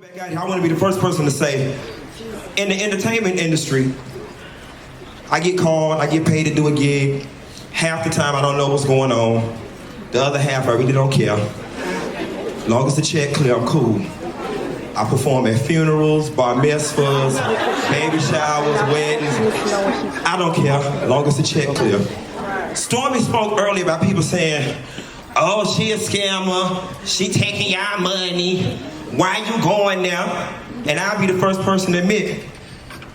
Back out here, I want to be the first person to say, in the entertainment industry, I get called, I get paid to do a gig. Half the time I don't know what's going on. The other half I really don't care. As long as the check clear, I'm cool. I perform at funerals, bar mitzvahs, baby showers, weddings. I don't care, as long as the check clear. Stormy spoke earlier about people saying, oh, she a scammer, she taking y'all money. Why you going there? And I'll be the first person to admit,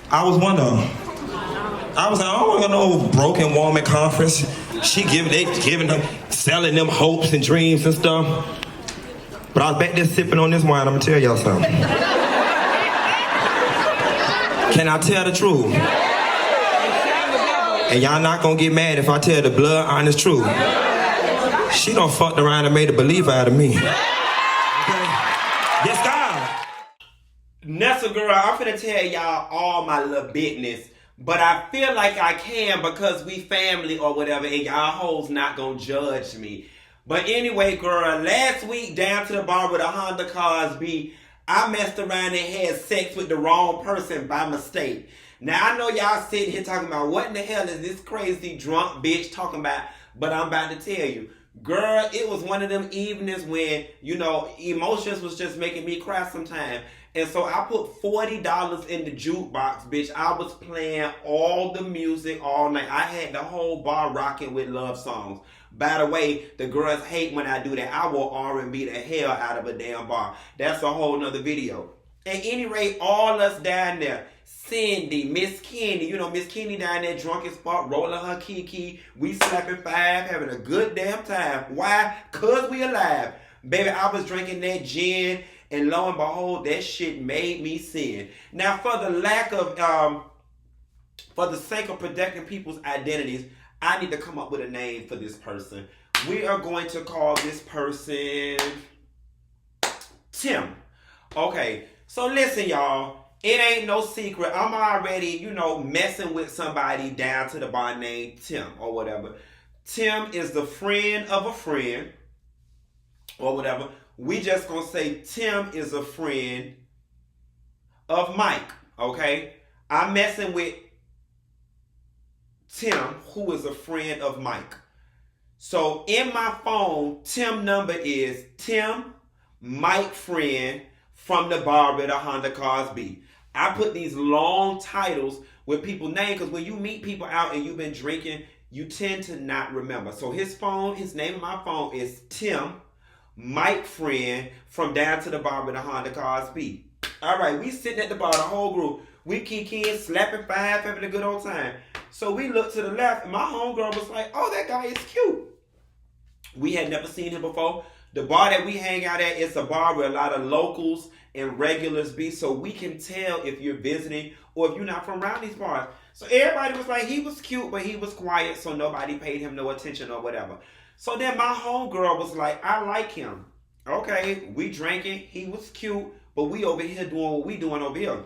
I was one of them. I was like, I don't want to go to no broken woman conference. Selling them hopes and dreams and stuff. But I was back there sipping on this wine, I'm gonna tell y'all something. Can I tell the truth? And y'all not gonna get mad if I tell the blood honest truth. She done fucked around and made a believer out of me. Yes, God. Nessa girl, I'm finna tell y'all all my little business, but I feel like I can because we family or whatever, and y'all hoes not gonna judge me. But anyway, girl, last week down to the bar with a Honda Cosby, I messed around and had sex with the wrong person by mistake. Now, I know y'all sitting here talking about what in the hell is this crazy drunk bitch talking about, but I'm about to tell you. Girl, it was one of them evenings when, you know, emotions was just making me cry sometimes. And so I put $40 in the jukebox, bitch. I was playing all the music all night. I had the whole bar rocking with love songs. By the way, the girls hate when I do that. I will R&B the hell out of a damn bar. That's a whole nother video. At any rate, all us down there, Cindy, Miss Kenny, you know, Miss Kenny down there drunk as fuck, rolling her kiki. We slapping five, having a good damn time. Why? Cause we alive. Baby, I was drinking that gin, and lo and behold, that shit made me sin. Now, for the sake of protecting people's identities, I need to come up with a name for this person. We are going to call this person Tim. Okay, so listen, y'all. It ain't no secret. I'm already, you know, messing with somebody down to the bar named Tim or whatever. Tim is the friend of a friend or whatever. We just gonna say Tim is a friend of Mike, okay? I'm messing with Tim, who is a friend of Mike. So in my phone, Tim number is Tim, Mike friend from the bar with a Honda Cosby. I put these long titles with people's names because when you meet people out and you've been drinking, you tend to not remember. So his name on my phone is Tim, Mike friend from down to the bar with a Honda Cosby. All right, we sitting at the bar, the whole group. We kikiing, slapping five, having a good old time. So we look to the left, and my homegirl was like, oh, that guy is cute. We had never seen him before. The bar that we hang out at is a bar where a lot of locals and regulars be, so we can tell if you're visiting or if you're not from around these bars. So everybody was like, he was cute, but he was quiet, so nobody paid him no attention or whatever. So then my homegirl was like, I like him. Okay, we drinking, he was cute, but we over here doing what we doing over here.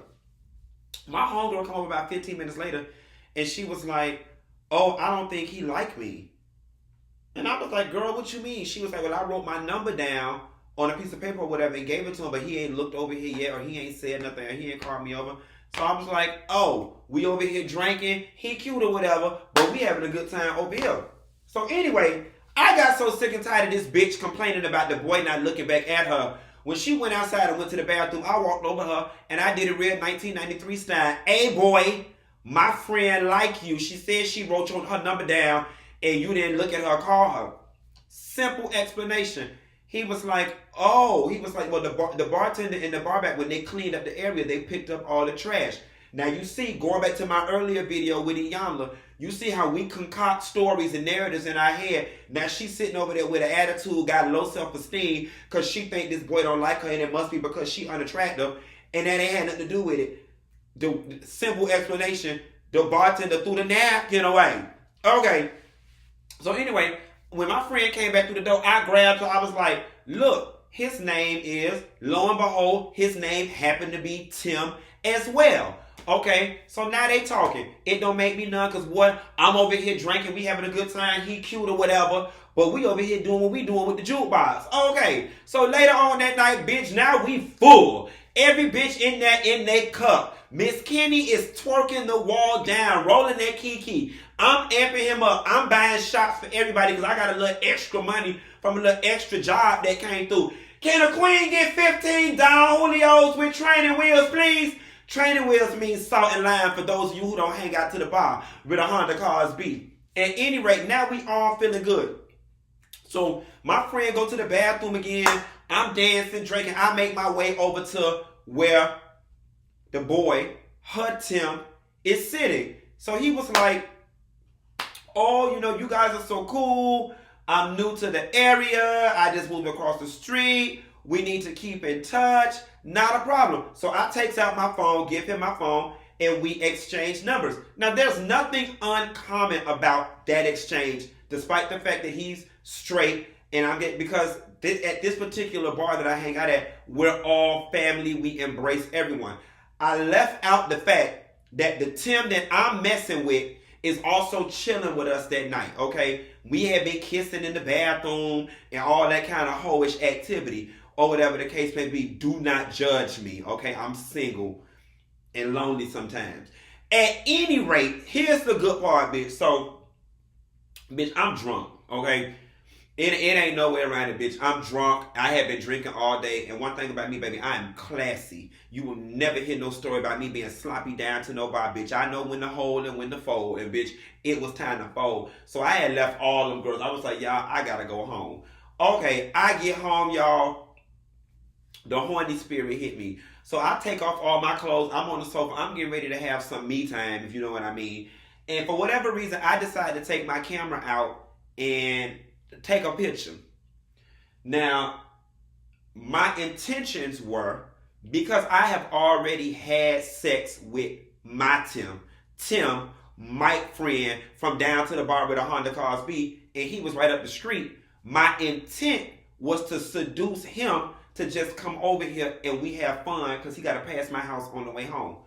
My homegirl come over about 15 minutes later, and she was like, oh, I don't think he liked me. And I was like, girl, what you mean? She was like, well, I wrote my number down on a piece of paper or whatever and gave it to him, but he ain't looked over here yet, or he ain't said nothing, or he ain't called me over. So I was like, oh, we over here drinking, he cute or whatever, but we having a good time over here. So anyway, I got so sick and tired of this bitch complaining about the boy not looking back at her. When she went outside and went to the bathroom, I walked over her and I did a real 1993 style. Hey boy, my friend like you. She said she wrote her number down and you didn't look at her or call her. Simple explanation. He was like, oh, well, the bartender and the bar back, when they cleaned up the area, they picked up all the trash. Now you see, going back to my earlier video with Iyanla, you see how we concoct stories and narratives in our head. Now she's sitting over there with an attitude, got low self-esteem, because she think this boy don't like her, and it must be because she unattractive, and that ain't had nothing to do with it. The simple explanation, the bartender threw the napkin away. Okay, so anyway, when my friend came back through the door, I grabbed her. I was like, look, his name is, lo and behold, his name happened to be Tim as well. Okay, so now they talking. It don't make me none because what? I'm over here drinking, we having a good time, he cute or whatever, but we over here doing what we doing with the jukebox. Okay, so later on that night, bitch, now we full. Every bitch in there in their cup. Miss Kenny is twerking the wall down, rolling that kiki. I'm amping him up. I'm buying shots for everybody because I got a little extra money from a little extra job that came through. Can a queen get 15 Don Julios with training wheels, please? Training wheels means salt and lime for those of you who don't hang out to the bar with a Honda Cars B. At any rate, now we all feeling good. So my friend go to the bathroom again. I'm dancing, drinking. I make my way over to where the boy, her Tim, is sitting. So he was like, oh, you know, you guys are so cool. I'm new to the area. I just moved across the street. We need to keep in touch. Not a problem. So I takes out my phone, give him my phone, and we exchange numbers. Now, there's nothing uncommon about that exchange, despite the fact that he's straight, and I'm getting, because at this particular bar that I hang out at, we're all family. We embrace everyone. I left out the fact that the Tim that I'm messing with is also chilling with us that night, okay? We had been kissing in the bathroom and all that kind of hoish activity, or whatever the case may be. Do not judge me, okay? I'm single and lonely sometimes. At any rate, here's the good part, bitch. So, bitch, I'm drunk, okay? It ain't no way around it, bitch. I'm drunk. I have been drinking all day. And one thing about me, baby, I am classy. You will never hear no story about me being sloppy down to nobody, bitch. I know when to hold and when to fold. And, bitch, it was time to fold. So I had left all them girls. I was like, y'all, I got to go home. Okay, I get home, y'all. The horny spirit hit me. So I take off all my clothes. I'm on the sofa. I'm getting ready to have some me time, if you know what I mean. And for whatever reason, I decided to take my camera out and take a picture. Now, my intentions were, because I have already had sex with my Tim, Mike friend from down to the bar with a Honda Cars B, and he was right up the street. My intent was to seduce him to just come over here and we have fun, because he got to pass my house on the way home.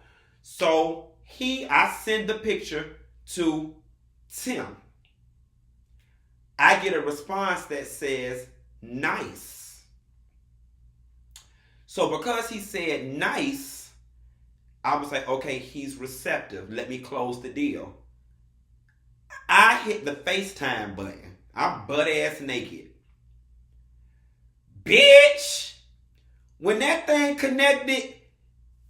So I send the picture to Tim. I get a response that says, nice. So because he said nice, I was like, okay, he's receptive. Let me close the deal. I hit the FaceTime button. I'm butt ass naked. Bitch! When that thing connected,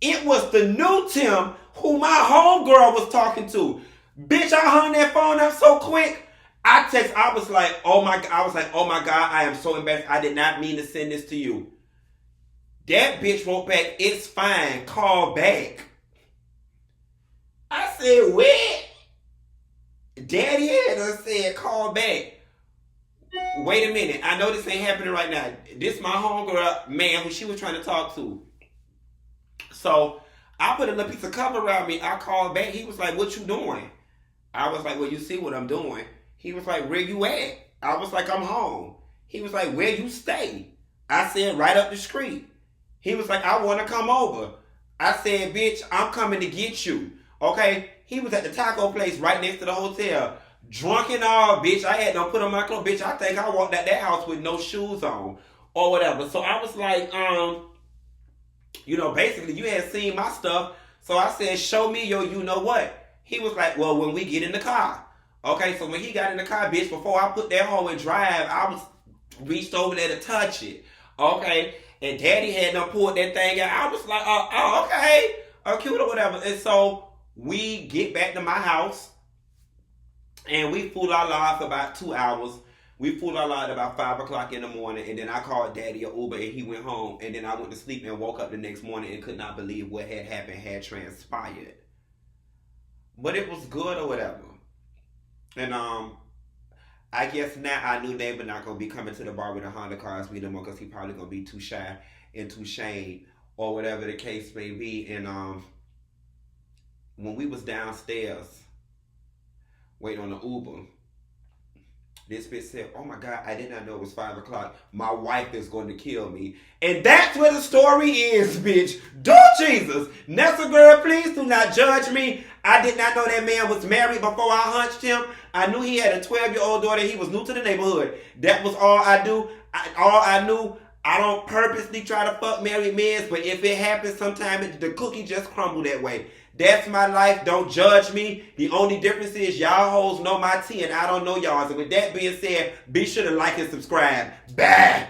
it was the new Tim who my homegirl was talking to. Bitch, I hung that phone up so quick. I was like, oh my God, I am so embarrassed. I did not mean to send this to you. That bitch wrote back, it's fine, call back. I said, what? Daddy had us said, call back. Wait a minute, I know this ain't happening right now. This my homegirl, man, who she was trying to talk to. So, I put a little piece of cover around me. I called back. He was like, what you doing? I was like, well, you see what I'm doing. He was like, where you at? I was like, I'm home. He was like, where you stay? I said, right up the street. He was like, I want to come over. I said, bitch, I'm coming to get you. Okay? He was at the taco place right next to the hotel. Drunk and all, bitch. I had to put on my clothes. Bitch, I think I walked out that house with no shoes on. Or whatever. So I was like, basically you had seen my stuff. So I said, show me your you know what. He was like, well, when we get in the car. Okay, so when he got in the car, bitch, before I put that hoe in drive, I was reached over there to touch it. Okay, and Daddy had done pulled that thing out. I was like, okay, cute or whatever. And so we get back to my house, and we fool our life for about 2 hours. We fooled our life about 5 o'clock in the morning, and then I called Daddy an Uber, and he went home. And then I went to sleep and woke up the next morning and could not believe what had happened had transpired. But it was good or whatever. And I guess now I knew Dineva not gonna be coming to the bar with a Honda Cars no more, because he probably gonna be too shy and too ashamed or whatever the case may be. And when we was downstairs waiting on the Uber, this bitch said, oh my God, I did not know it was 5 o'clock. My wife is going to kill me. And that's where the story is, bitch. Do Jesus. Nessa girl, please do not judge me. I did not know that man was married before I hunched him. I knew he had a 12-year-old daughter. He was new to the neighborhood. That was all I do. All I knew. I don't purposely try to fuck married men, but if it happens, sometimes the cookie just crumble that way. That's my life. Don't judge me. The only difference is y'all hoes know my tea and I don't know y'all. So with that being said, be sure to like and subscribe. Bye.